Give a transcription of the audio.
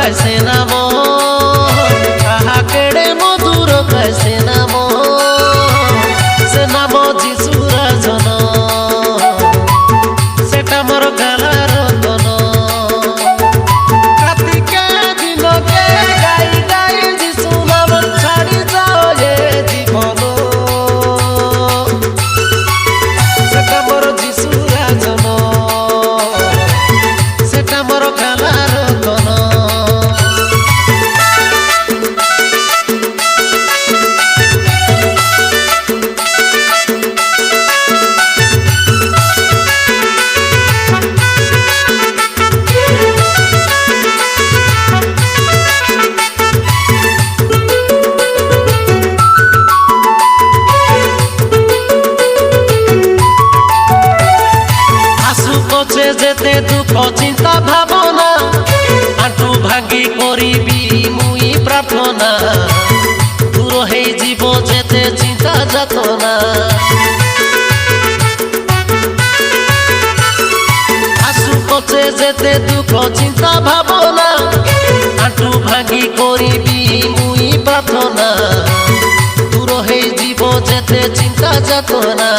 कैसे नाम कहा केड़े मधुर कैसे नाम से नाम जीशुरा जन सेटा मोर गलार धन कार्तिके दिन के गाई गाई जीशु नाम छाड़ी जाओ ये जीवन सेटा मोर जीशुरा जन सेटा मोर गलार धन যেতে দুঃখ চিন্তা ভাবনা আঁটু ভাঙ্গি করিবি মুই প্রার্থনা দূর হয়ে জীব যেতে চিন্তা যাতনা আশু পচে যেতে দুঃখ চিন্তা ভাবনা আঁটু ভাঙ্গি করিবি মুই প্রার্থনা দূর হয়ে জীব যেতে চিন্তা যাতনা